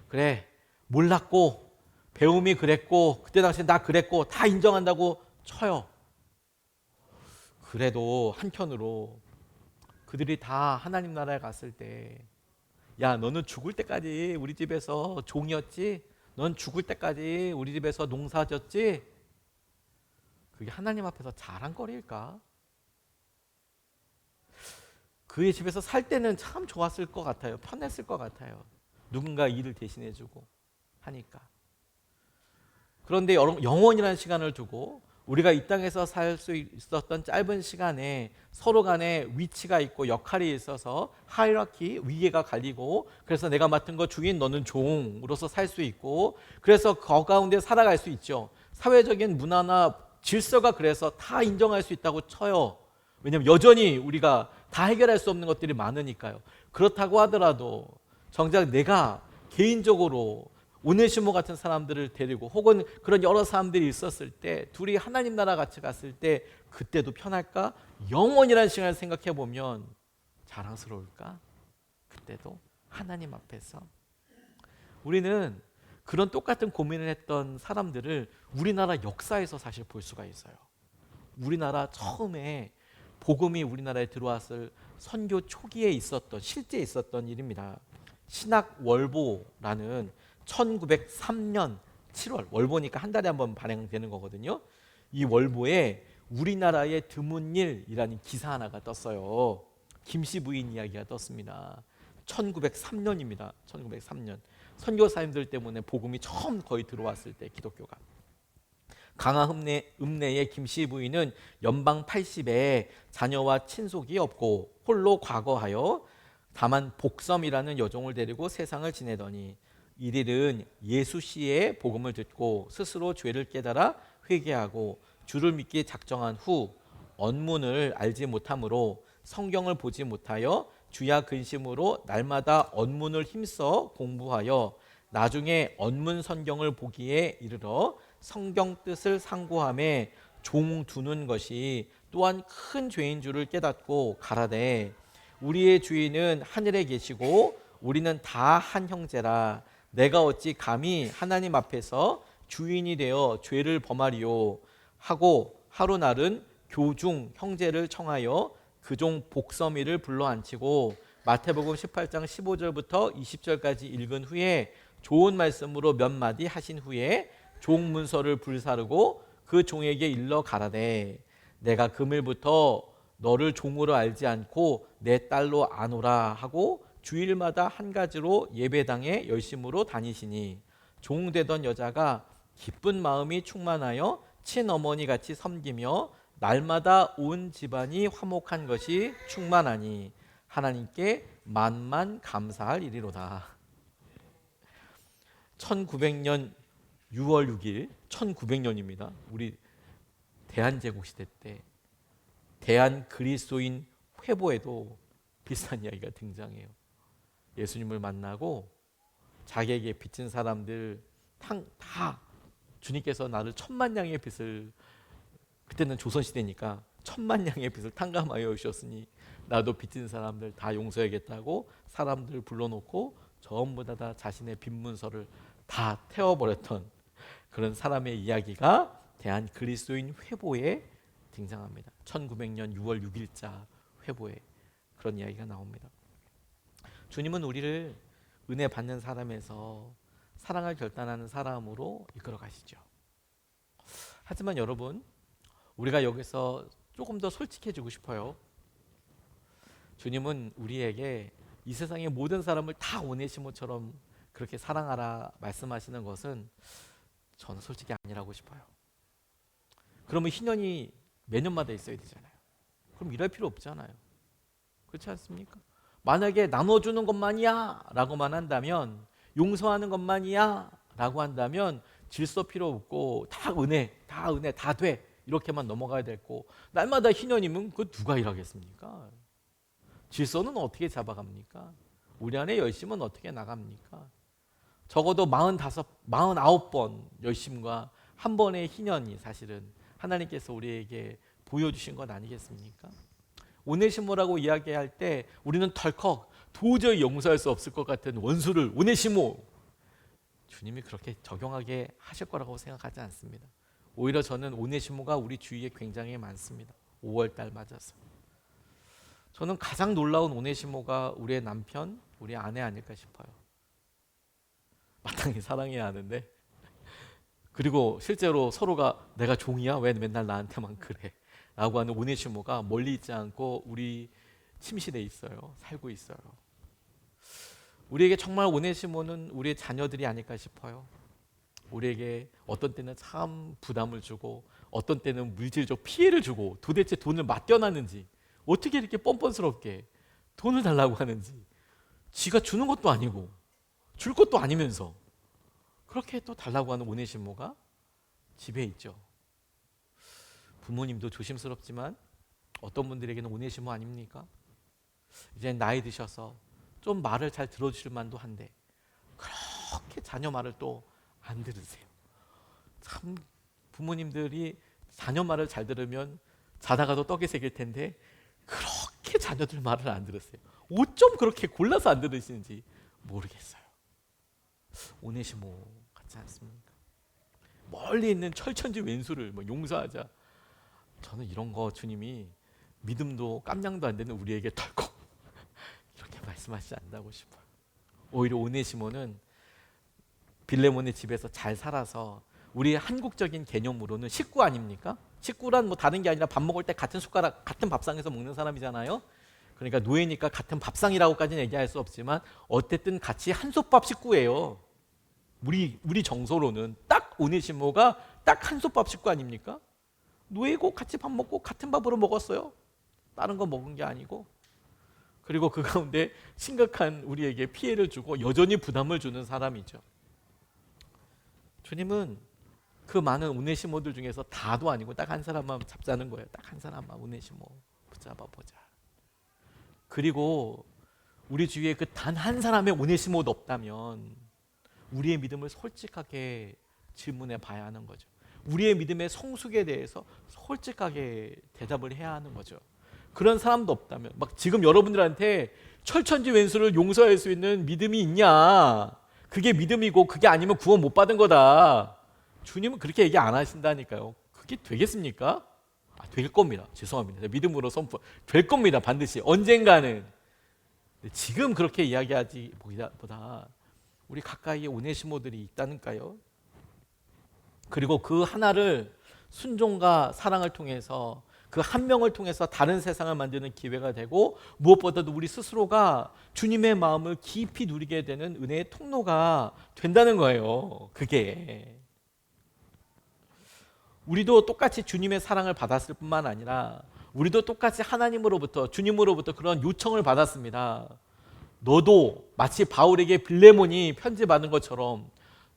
[SPEAKER 1] 그래 몰랐고 배움이 그랬고 그때 당시에 나 그랬고 다 인정한다고 쳐요. 그래도 한편으로 그들이 다 하나님 나라에 갔을 때 야 너는 죽을 때까지 우리 집에서 종이었지? 넌 죽을 때까지 우리 집에서 농사졌지? 그게 하나님 앞에서 자랑거리일까? 그의 집에서 살 때는 참 좋았을 것 같아요. 편했을 것 같아요. 누군가 일을 대신해주고 하니까. 그런데 영원이라는 시간을 두고 우리가 이 땅에서 살 수 있었던 짧은 시간에 서로 간에 위치가 있고 역할이 있어서 하이라키, 위계가 갈리고, 그래서 내가 맡은 거 주인, 너는 종으로서 살 수 있고, 그래서 그 가운데 살아갈 수 있죠. 사회적인 문화나 질서가 그래서 다 인정할 수 있다고 쳐요. 왜냐하면 여전히 우리가 다 해결할 수 없는 것들이 많으니까요. 그렇다고 하더라도 정작 내가 개인적으로 오네시모 같은 사람들을 데리고 혹은 그런 여러 사람들이 있었을 때 둘이 하나님 나라 같이 갔을 때 그때도 편할까? 영원이라는 시간을 생각해 보면 자랑스러울까? 그때도 하나님 앞에서 우리는 그런 똑같은 고민을 했던 사람들을 우리나라 역사에서 사실 볼 수가 있어요. 우리나라 처음에 복음이 우리나라에 들어왔을 선교 초기에 있었던, 실제 있었던 일입니다. 신학월보라는 1903년 7월, 월보니까 한 달에 한 번 발행되는 거거든요. 이 월보에 우리나라의 드문 일이라는 기사 하나가 떴어요. 김씨 부인 이야기가 떴습니다. 1903년입니다. 1903년. 선교사님들 때문에 복음이 처음 거의 들어왔을 때 기독교가. 강화 읍내의 김씨 부인은 연방 80에 자녀와 친속이 없고 홀로 과거하여 다만 복섬이라는 여종을 데리고 세상을 지내더니 이들은 예수 씨의 복음을 듣고 스스로 죄를 깨달아 회개하고 주를 믿기 작정한 후 언문을 알지 못하므로 성경을 보지 못하여 주야 근심으로 날마다 언문을 힘써 공부하여 나중에 언문 성경을 보기에 이르러 성경 뜻을 상고함에 종 두는 것이 또한 큰 죄인 줄을 깨닫고 가라되 우리의 주인은 하늘에 계시고 우리는 다 한 형제라 내가 어찌 감히 하나님 앞에서 주인이 되어 죄를 범하리요 하고 하루날은 교중 형제를 청하여 그종 복서미를 불러앉히고 마태복음 18장 15절부터 20절까지 읽은 후에 좋은 말씀으로 몇 마디 하신 후에 종 문서를 불사르고 그 종에게 일러 가라되 내가 금일부터 너를 종으로 알지 않고 내 딸로 아노라 하고 주일마다 한 가지로 예배당에 열심으로 다니시니 종되던 여자가 기쁜 마음이 충만하여 친어머니 같이 섬기며 날마다 온 집안이 화목한 것이 충만하니 하나님께 만만 감사할 일이로다. 1900년 6월 6일 1900년입니다. 우리 대한제국시대 때 대한 그리스도인 회보에도 비슷한 이야기가 등장해요. 예수님을 만나고 자기에게 빚진 사람들 다 주님께서 나를 1000만 양의 빚을, 그때는 조선시대니까 1000만 양의 빚을 탕감하여 주셨으니 나도 빚진 사람들 다 용서하겠다고 사람들 불러놓고 전부 다 자신의 빚 문서를 다 태워버렸던 그런 사람의 이야기가 대한 그리스도인 회보에 등장합니다. 1900년 6월 6일자 회보에 그런 이야기가 나옵니다. 주님은 우리를 은혜 받는 사람에서 사랑을 결단하는 사람으로 이끌어 가시죠. 하지만 여러분, 우리가 여기서 조금 더 솔직해지고 싶어요. 주님은 우리에게 이 세상의 모든 사람을 다 오네시모처럼 그렇게 사랑하라 말씀하시는 것은 저는 솔직히 아니라고 싶어요. 그러면 희년이 매년마다 있어야 되잖아요. 그럼 이럴 필요 없잖아요. 그렇지 않습니까? 만약에 나눠주는 것만이야 라고만 한다면, 용서하는 것만이야 라고 한다면 질서 필요 없고 다 은혜 다 돼 이렇게만 넘어가야 되고, 날마다 희년이면 그 누가 일하겠습니까? 질서는 어떻게 잡아갑니까? 우리 안에 열심은 어떻게 나갑니까? 적어도 49번 열심과 한 번의 희년이 사실은 하나님께서 우리에게 보여주신 것 아니겠습니까? 오네시모라고 이야기할 때 우리는 덜컥 도저히 용서할 수 없을 것 같은 원수를 오네시모, 주님이 그렇게 적용하게 하실 거라고 생각하지 않습니다. 오히려 저는 오네시모가 우리 주위에 굉장히 많습니다. 5월달 맞아서 저는 가장 놀라운 오네시모가 우리의 남편, 우리 아내 아닐까 싶어요. 마땅히 사랑해야 하는데, 그리고 실제로 서로가 내가 종이야? 왜 맨날 나한테만 그래? 라고 하는 오네시모가 멀리 있지 않고 우리 침실에 있어요. 살고 있어요. 우리에게 정말 오네시모는 우리의 자녀들이 아닐까 싶어요. 우리에게 어떤 때는 참 부담을 주고 어떤 때는 물질적 피해를 주고 도대체 돈을 맡겨놨는지 어떻게 이렇게 뻔뻔스럽게 돈을 달라고 하는지 지가 주는 것도 아니고 줄 것도 아니면서 그렇게 또 달라고 하는 오네시모가 집에 있죠. 부모님도 조심스럽지만 어떤 분들에게는 오네시모 아닙니까? 이제 나이 드셔서 좀 말을 잘 들어주실 만도 한데 그렇게 자녀 말을 또 안 들으세요. 참 부모님들이 자녀 말을 잘 들으면 자다가도 떡이 새길 텐데 그렇게 자녀들 말을 안 들으세요. 어쩜 그렇게 골라서 안 들으시는지 모르겠어요. 오네시모 같지 않습니까? 멀리 있는 철천지 왼수를 용서하자. 저는 이런 거 주님이 믿음도 깜냥도 안 되는 우리에게 덜컥 이렇게 말씀하시지 않는다고 싶어요. 오히려 오네시모는 빌레몬의 집에서 잘 살아서 우리 한국적인 개념으로는 식구 아닙니까? 식구란 뭐 다른 게 아니라 밥 먹을 때 같은 숟가락, 같은 밥상에서 먹는 사람이잖아요. 그러니까 노예니까 같은 밥상이라고까지는 얘기할 수 없지만 어쨌든 같이 한솥밥 식구예요. 우리 정서로는 딱 오네시모가 딱 한솥밥 식구 아닙니까? 노예고 같이 밥 먹고 같은 밥으로 먹었어요. 다른 거 먹은 게 아니고. 그리고 그 가운데 심각한 우리에게 피해를 주고 여전히 부담을 주는 사람이죠. 주님은 그 많은 오네시모들 중에서 다도 아니고 딱 한 사람만 잡자는 거예요. 딱 한 사람만 오네시모 붙잡아 보자. 그리고 우리 주위에 그 단 한 사람의 오네시모도 없다면 우리의 믿음을 솔직하게 질문해 봐야 하는 거죠. 우리의 믿음의 성숙에 대해서 솔직하게 대답을 해야 하는 거죠. 그런 사람도 없다면 막 지금 여러분들한테 철천지 왼수를 용서할 수 있는 믿음이 있냐? 그게 믿음이고 그게 아니면 구원 못 받은 거다. 주님은 그렇게 얘기 안 하신다니까요. 그게 되겠습니까? 될 겁니다. 죄송합니다. 믿음으로 선포 될 겁니다. 반드시 언젠가는. 지금 그렇게 이야기하지 보다 우리 가까이에 오네시모들이 있다니까요. 그리고 그 하나를 순종과 사랑을 통해서 그 한 명을 통해서 다른 세상을 만드는 기회가 되고 무엇보다도 우리 스스로가 주님의 마음을 깊이 누리게 되는 은혜의 통로가 된다는 거예요. 그게 우리도 똑같이 주님의 사랑을 받았을 뿐만 아니라 우리도 똑같이 하나님으로부터 주님으로부터 그런 요청을 받았습니다. 너도 마치 바울에게 빌레몬이 편지 받은 것처럼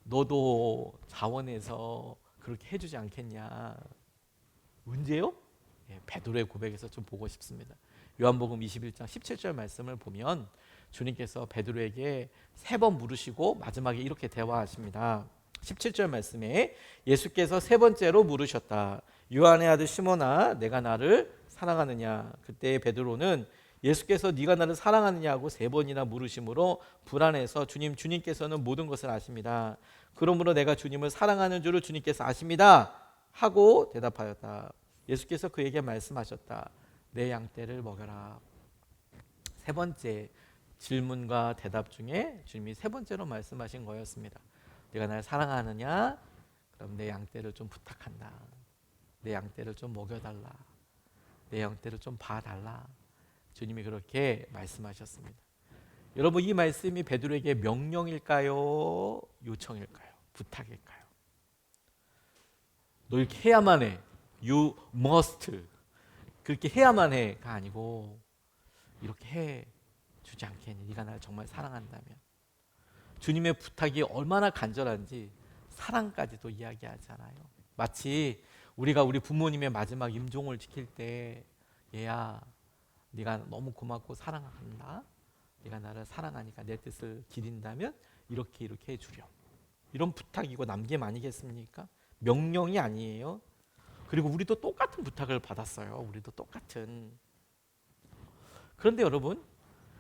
[SPEAKER 1] 너도 자원해서 그렇게 해주지 않겠냐. 언제요? 베드로의 고백에서 좀 보고 싶습니다. 요한복음 21장 17절 말씀을 보면 주님께서 베드로에게 3번 물으시고 마지막에 이렇게 대화하십니다. 17절 말씀에 예수께서 3번째로 물으셨다. 요한의 아들 시몬아, 내가 나를 사랑하느냐? 그때 베드로는 예수께서 네가 나를 사랑하느냐고 3번이나 물으심으로 불안해서 주님께서는 모든 것을 아십니다. 그러므로 내가 주님을 사랑하는 줄을 주님께서 아십니다 하고 대답하였다. 예수께서 그에게 말씀하셨다. 내 양떼를 먹여라. 3번째 질문과 대답 중에 주님이 3번째로 말씀하신 거였습니다. 네가 나를 사랑하느냐? 그럼 내 양떼를 좀 부탁한다. 내 양떼를 좀 먹여달라. 내 양떼를 좀 봐달라. 주님이 그렇게 말씀하셨습니다. 여러분, 이 말씀이 베드로에게 명령일까요? 요청일까요? 부탁일까요? 너 이렇게 해야만 해. You must. 그렇게 해야만 해가 아니고 이렇게 해 주지 않겠니? 네가 나를 정말 사랑한다면. 주님의 부탁이 얼마나 간절한지 사랑까지도 이야기하잖아요. 마치 우리가 우리 부모님의 마지막 임종을 지킬 때 얘야, 네가 너무 고맙고 사랑한다. 네가 나를 사랑하니까 내 뜻을 기린다면 이렇게 해주렴. 이런 부탁이고 남김 아니겠습니까? 명령이 아니에요. 그리고 우리도 똑같은 부탁을 받았어요. 우리도 똑같은. 그런데 여러분,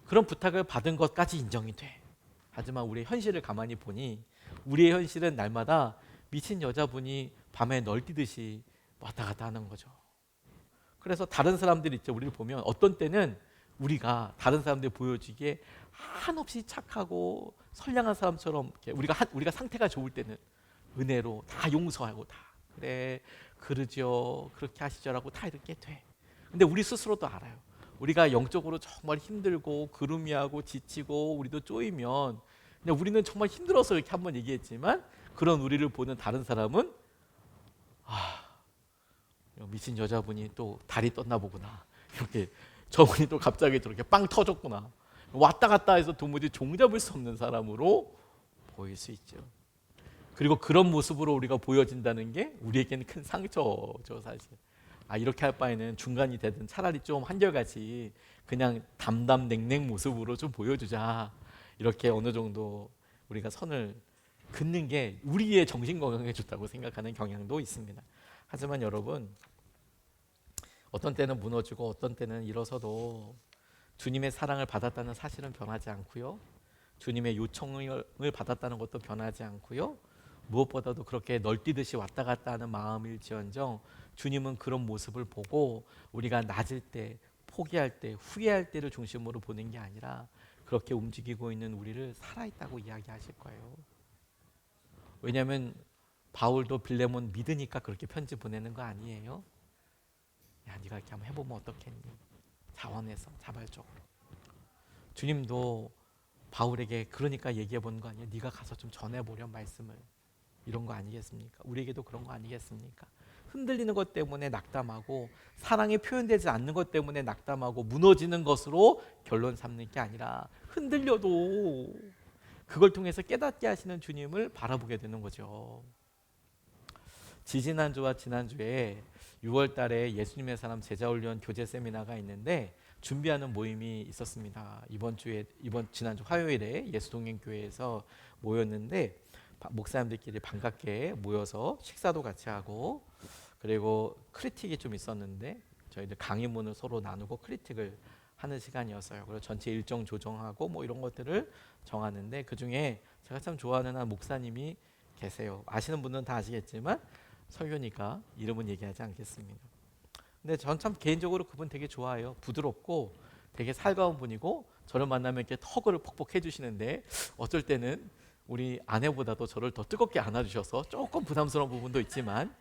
[SPEAKER 1] 그런 부탁을 받은 것까지 인정이 돼. 하지만 우리의 현실을 가만히 보니 우리의 현실은 날마다 미친 여자분이 밤에 널뛰듯이 왔다 갔다 하는 거죠. 그래서 다른 사람들 있죠. 우리를 보면 어떤 때는 우리가 다른 사람들 보여지기에 한없이 착하고 선량한 사람처럼 우리가 상태가 좋을 때는 은혜로 다 용서하고 다 그래 그러죠. 그렇게 하시죠라고 다 이렇게 돼. 근데 우리 스스로도 알아요. 우리가 영적으로 정말 힘들고 그루미하고 지치고 우리도 쪼이면 그냥 우리는 정말 힘들어서 이렇게 한번 얘기했지만 그런 우리를 보는 다른 사람은 미친 여자분이 또 달이 떴나 보구나. 이렇게 저분이 또 갑자기 저렇게 빵 터졌구나. 왔다 갔다 해서 도무지 종잡을 수 없는 사람으로 보일 수 있죠. 그리고 그런 모습으로 우리가 보여진다는 게 우리에게는 큰 상처죠, 사실. 이렇게 할 바에는 중간이 되든 차라리 좀 한결같이 그냥 담담냉냉 모습으로 좀 보여주자. 이렇게 어느 정도 우리가 선을 긋는 게 우리의 정신 건강에 좋다고 생각하는 경향도 있습니다. 하지만 여러분, 어떤 때는 무너지고 어떤 때는 일어서도 주님의 사랑을 받았다는 사실은 변하지 않고요. 주님의 요청을 받았다는 것도 변하지 않고요. 무엇보다도 그렇게 널뛰듯이 왔다 갔다 하는 마음일지언정 주님은 그런 모습을 보고 우리가 낮을 때, 포기할 때, 후회할 때를 중심으로 보는 게 아니라 그렇게 움직이고 있는 우리를 살아있다고 이야기하실 거예요. 왜냐하면 바울도 빌레몬 믿으니까 그렇게 편지 보내는 거 아니에요? 야, 네가 이렇게 한번 해보면 어떻겠니? 자원해서 자발적으로. 주님도 바울에게 그러니까 얘기해 보는 거 아니에요? 네가 가서 좀 전해보려 말씀을. 이런 거 아니겠습니까? 우리에게도 그런 거 아니겠습니까? 흔들리는 것 때문에 낙담하고 사랑이 표현되지 않는 것 때문에 낙담하고 무너지는 것으로 결론 삼는 게 아니라 흔들려도 그걸 통해서 깨닫게 하시는 주님을 바라보게 되는 거죠. 지지난주와 지난주에 6월 달에 예수님의 사람 제자훈련 교제 세미나가 있는데 준비하는 모임이 있었습니다. 지난주 화요일에 예수동행교회에서 모였는데 목사님들끼리 반갑게 모여서 식사도 같이 하고 그리고 크리틱이 좀 있었는데 저희들 강의문을 서로 나누고 크리틱을 하는 시간이었어요. 그래서 전체 일정 조정하고 뭐 이런 것들을 정하는데 그중에 제가 참 좋아하는 한 목사님이 계세요. 아시는 분들은 다 아시겠지만 설교니까 이름은 얘기하지 않겠습니다. 근데 전 참 개인적으로 그분 되게 좋아해요. 부드럽고 되게 살가운 분이고 저를 만나면 이렇게 턱을 퍽퍽 해주시는데 어쩔 때는 우리 아내보다도 저를 더 뜨겁게 안아주셔서 조금 부담스러운 부분도 있지만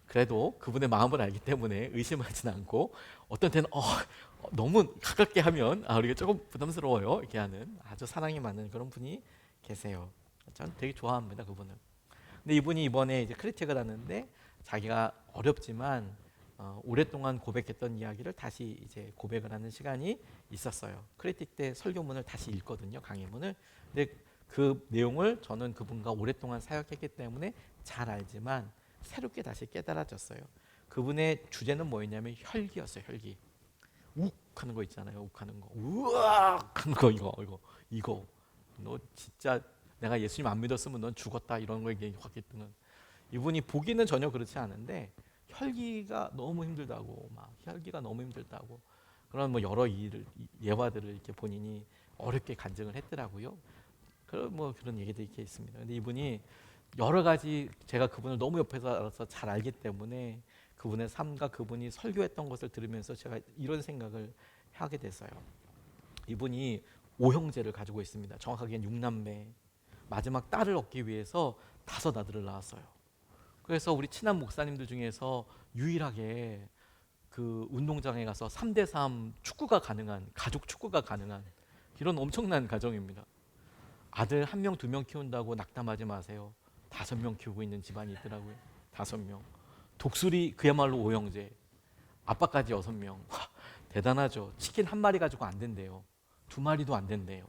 [SPEAKER 1] 그래도 그분의 마음을 알기 때문에 의심하진 않고 어떤 때는 너무 가깝게 하면 우리가 조금 부담스러워요 이렇게 하는 아주 사랑이 많은 그런 분이 계세요. 전 되게 좋아합니다 그분을. 근데 이분이 이번에 이제 크리틱을 하는데 자기가 어렵지만 오랫동안 고백했던 이야기를 다시 이제 고백을 하는 시간이 있었어요. 크리틱 때 설교문을 다시 읽거든요, 강의문을. 근데 그 내용을 저는 그분과 오랫동안 사역했기 때문에 잘 알지만 새롭게 다시 깨달아졌어요. 그분의 주제는 뭐였냐면 혈기였어요. 혈기. 욱 하는 거 있잖아요. 욱 하는 거. 우악 하는 거 이거. 너 진짜 내가 예수님 안 믿었으면 넌 죽었다 이런 거 얘기하기 때문에 이분이 보기는 전혀 그렇지 않은데 혈기가 너무 힘들다고 혈기가 너무 힘들다고 그런 뭐 여러 예화들을 이렇게 본인이 어렵게 간증을 했더라고요. 그런 얘기들이 이렇게 있습니다. 근데 이분이 여러 가지 제가 그분을 너무 옆에서 알아서 잘 알기 때문에 그분의 삶과 그분이 설교했던 것을 들으면서 제가 이런 생각을 하게 됐어요. 이분이 5형제를 가지고 있습니다. 정확하게는 6남매. 마지막 딸을 얻기 위해서 5 아들을 낳았어요. 그래서 우리 친한 목사님들 중에서 유일하게 그 운동장에 가서 3대3 축구가 가능한 가족 축구가 가능한 이런 엄청난 가정입니다. 아들 1명, 2명 키운다고 낙담하지 마세요. 5명 키우고 있는 집안이 있더라고요. 5명. 독수리 그야말로 5형제. 아빠까지 6명. 대단하죠. 치킨 1마리 가지고 안 된대요. 2마리도 안 된대요.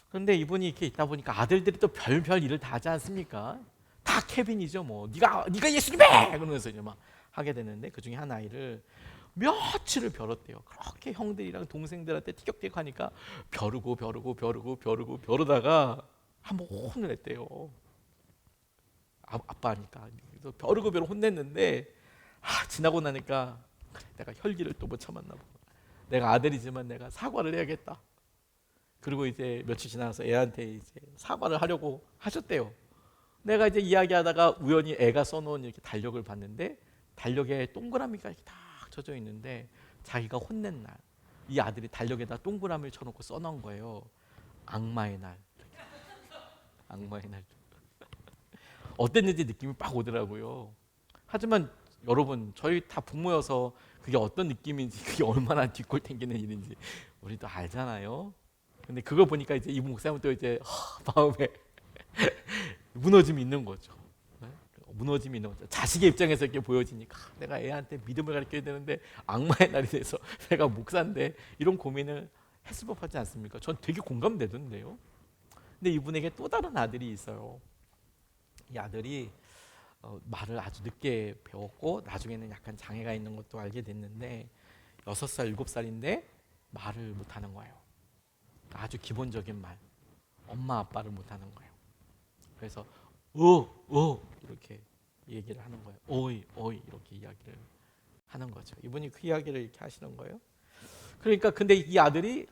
[SPEAKER 1] 그런데 이분이 이렇게 있다 보니까 아들들이 또 별별 일을 다 하지 않습니까? 다 케빈이죠. 뭐 네가 예수님해 그러면서 이제 막 하게 되는데 그 중에 한 아이를 며칠을 벼렀대요. 그렇게 형들이랑 동생들한테 티격태격하니까 벼르다가 한번 혼을 냈대요. 아빠니까 그래서 벼르고 혼냈는데 지나고 나니까 그래, 내가 혈기를 또 못 참았나 봐. 내가 아들이지만 내가 사과를 해야겠다. 그리고 이제 며칠 지나서 애한테 이제 사과를 하려고 하셨대요. 내가 이제 이야기하다가 우연히 애가 써놓은 이렇게 달력을 봤는데 달력에 동그라미가 이렇게 딱 쳐져 있는데 자기가 혼낸 날 이 아들이 달력에다 동그라미를 쳐놓고 써놓은 거예요. 악마의 날. 악마의 날. 어땠는지 느낌이 빡 오더라고요. 하지만 여러분 저희 다 부모여서 그게 어떤 느낌인지 그게 얼마나 뒷골 당기는 일인지 우리도 알잖아요. 근데 그거 보니까 이제 이 목사님은 또 이제 마음에 무너짐이 있는 거죠. 네? 무너짐이 있는 거죠. 자식의 입장에서 이렇게 보여지니까 내가 애한테 믿음을 가르쳐야 되는데 악마의 날이 돼서 내가 목사인데 이런 고민을 했을 법하지 않습니까? 전 되게 공감되던데요. 근데 이분에게 또 다른 아들이 있어요. 이 아들이 말을 아주 늦게 배웠고 나중에는 약간 장애가 있는 것도 알게 됐는데 6살, 7살인데 말을 못하는 거예요. 아주 기본적인 말, 엄마 아빠를 못하는 거예요. 그래서 이렇게 얘기를 하는 거예요. 어이 어이 이렇게 이야기를 하는 거죠. 이분이 그 이야기를 이렇게 하시는 거예요. 그러니까 근데 이 아들이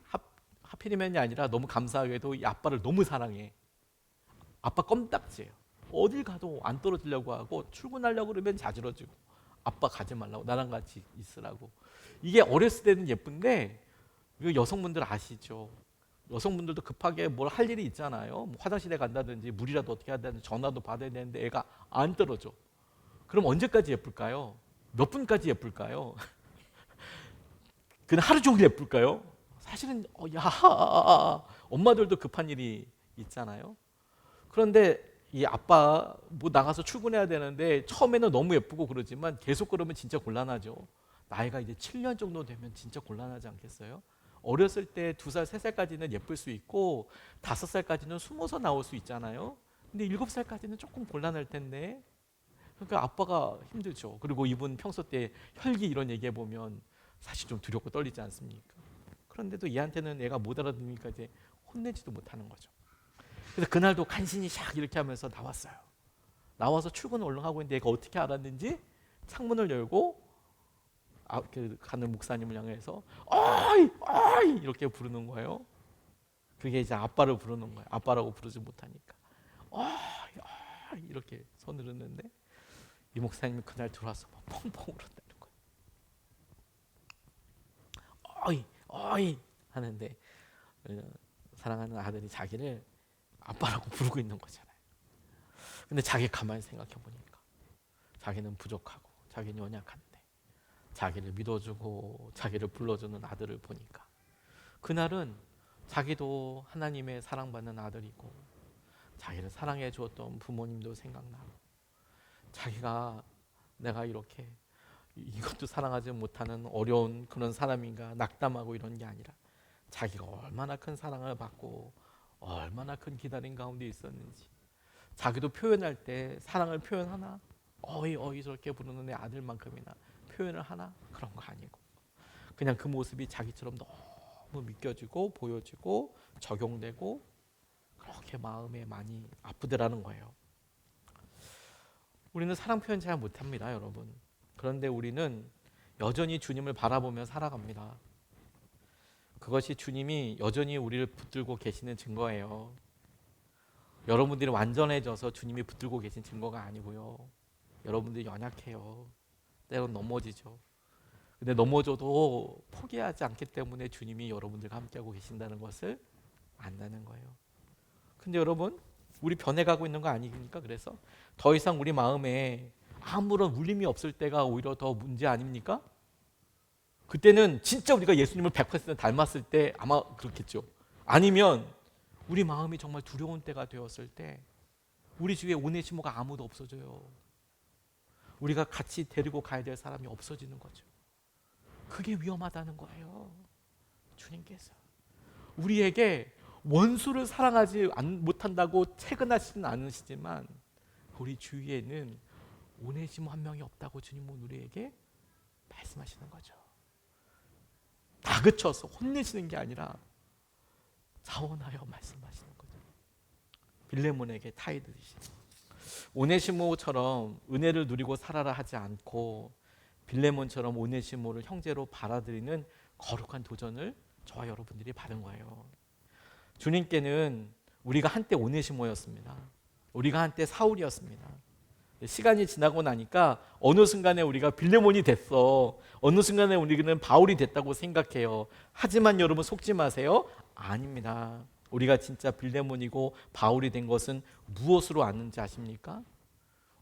[SPEAKER 1] 하필이면이 아니라 너무 감사하게도 이 아빠를 너무 사랑해. 아빠 껌딱지예요. 어딜 가도 안 떨어지려고 하고 출근하려고 그러면 자지러지고 아빠 가지 말라고 나랑 같이 있으라고. 이게 어렸을 때는 예쁜데 이거 여성분들 아시죠? 여성분들도 급하게 뭘 할 일이 있잖아요. 뭐 화장실에 간다든지 물이라도 어떻게 해야 되는지 전화도 받아야 되는데 애가 안 떨어져. 그럼 언제까지 예쁠까요? 몇 분까지 예쁠까요? 그냥 하루 종일 예쁠까요? 사실은 엄마들도 급한 일이 있잖아요. 그런데 이 아빠 뭐 나가서 출근해야 되는데 처음에는 너무 예쁘고 그러지만 계속 그러면 진짜 곤란하죠. 나이가 이제 7년 정도 되면 진짜 곤란하지 않겠어요? 어렸을 때 2살, 3살까지는 예쁠 수 있고 5살까지는 숨어서 나올 수 있잖아요. 근데 7살까지는 조금 곤란할 텐데 그러니까 아빠가 힘들죠. 그리고 이분 평소 때 혈기 이런 얘기해 보면 사실 좀 두렵고 떨리지 않습니까? 그런데도 얘한테는 애가 못 알아듣으니까 이제 혼내지도 못하는 거죠. 그래서 그날도 간신히 샥 이렇게 하면서 나왔어요. 나와서 출근을 얼른 하고 있는데 얘가 어떻게 알았는지 창문을 열고 가는 목사님을 향해서 어이 어이 이렇게 부르는 거예요. 그게 이제 아빠를 부르는 거예요. 아빠라고 부르지 못하니까 어이 어이 이렇게 손을 흔는데 이 목사님이 그날 들어와서 펑펑 울었다는 거예요. 어이 어이 하는데 사랑하는 아들이 자기를 아빠라고 부르고 있는 거잖아요. 근데 자기 가만히 생각해 보니까 자기는 부족하고 자기는 연약한데 자기를 믿어주고 자기를 불러주는 아들을 보니까 그날은 자기도 하나님의 사랑받는 아들이고 자기를 사랑해 주었던 부모님도 생각나고 자기가 내가 이렇게 이것도 사랑하지 못하는 어려운 그런 사람인가 낙담하고 이런 게 아니라 자기가 얼마나 큰 사랑을 받고 얼마나 큰 기다림 가운데 있었는지 자기도 표현할 때 사랑을 표현하나 어이 어이 저렇게 부르는 내 아들만큼이나 표현을 하나? 그런 거 아니고 그냥 그 모습이 자기처럼 너무 믿겨지고 보여지고 적용되고 그렇게 마음에 많이 아프더라는 거예요. 우리는 사랑 표현 잘 못합니다, 여러분. 그런데 우리는 여전히 주님을 바라보며 살아갑니다. 그것이 주님이 여전히 우리를 붙들고 계시는 증거예요. 여러분들이 완전해져서 주님이 붙들고 계신 증거가 아니고요. 여러분들이 연약해요. 때론 넘어지죠. 근데 넘어져도 포기하지 않기 때문에 주님이 여러분들과 함께하고 계신다는 것을 안다는 거예요. 근데 여러분, 우리 변해가고 있는 거 아닙니까? 그래서 더 이상 우리 마음에 아무런 울림이 없을 때가 오히려 더 문제 아닙니까? 그때는 진짜 우리가 예수님을 100% 닮았을 때 아마 그렇겠죠. 아니면 우리 마음이 정말 두려운 때가 되었을 때 우리 주위에 오네시모가 아무도 없어져요. 우리가 같이 데리고 가야 될 사람이 없어지는 거죠. 그게 위험하다는 거예요. 주님께서 우리에게 원수를 사랑하지 못한다고 채근하시는 않으시지만 우리 주위에는 오네시모 한 명이 없다고 주님은 우리에게 말씀하시는 거죠. 다그쳐서 혼내시는 게 아니라 자원하여 말씀하시는 거죠. 빌레몬에게 타이드듯이 오네시모처럼 은혜를 누리고 살아라 하지 않고 빌레몬처럼 오네시모를 형제로 받아들이는 거룩한 도전을 저와 여러분들이 받은 거예요. 주님께는 우리가 한때 오네시모였습니다. 우리가 한때 사울이었습니다. 시간이 지나고 나니까 어느 순간에 우리가 빌레몬이 됐어. 어느 순간에 우리는 바울이 됐다고 생각해요. 하지만 여러분 속지 마세요. 아닙니다. 우리가 진짜 빌레몬이고 바울이 된 것은 무엇으로 아는지 아십니까?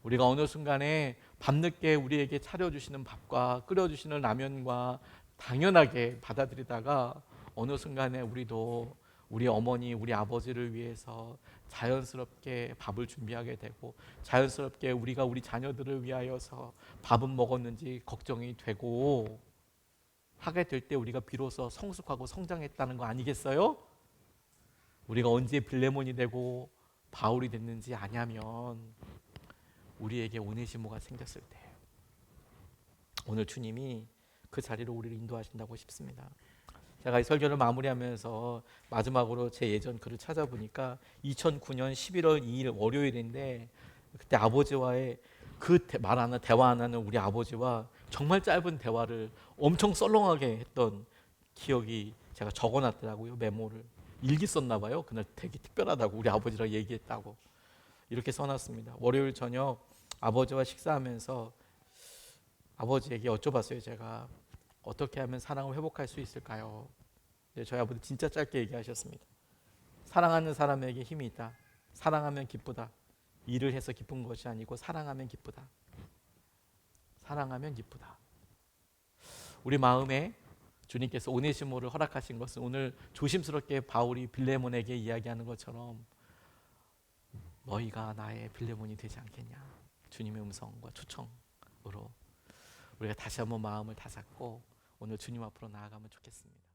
[SPEAKER 1] 우리가 어느 순간에 밤늦게 우리에게 차려주시는 밥과 끓여주시는 라면과 당연하게 받아들이다가 어느 순간에 우리도 우리 어머니, 우리 아버지를 위해서 자연스럽게 밥을 준비하게 되고 자연스럽게 우리가 우리 자녀들을 위하여서 밥은 먹었는지 걱정이 되고 하게 될 때 우리가 비로소 성숙하고 성장했다는 거 아니겠어요? 우리가 언제 빌레몬이 되고 바울이 됐는지 아냐면 우리에게 오네시모가 생겼을 때 오늘 주님이 그 자리로 우리를 인도하신다고 싶습니다. 제가 이 설교를 마무리하면서 마지막으로 제 예전 글을 찾아보니까 2009년 11월 2일 월요일인데 그때 아버지와의 그 대화 안 하는 우리 아버지와 정말 짧은 대화를 엄청 썰렁하게 했던 기억이 제가 적어놨더라고요. 메모를 일기 썼나 봐요. 그날 되게 특별하다고 우리 아버지랑 얘기했다고 이렇게 써놨습니다. 월요일 저녁 아버지와 식사하면서 아버지에게 여쭤봤어요. 제가 어떻게 하면 사랑을 회복할 수 있을까요? 저희 아버지 진짜 짧게 얘기하셨습니다. 사랑하는 사람에게 힘이 있다. 사랑하면 기쁘다. 일을 해서 기쁜 것이 아니고 사랑하면 기쁘다. 사랑하면 기쁘다. 우리 마음에 주님께서 오네시모를 허락하신 것은 오늘 조심스럽게 바울이 빌레몬에게 이야기하는 것처럼 너희가 나의 빌레몬이 되지 않겠냐. 주님의 음성과 초청으로 우리가 다시 한번 마음을 다잡고 오늘 주님 앞으로 나아가면 좋겠습니다.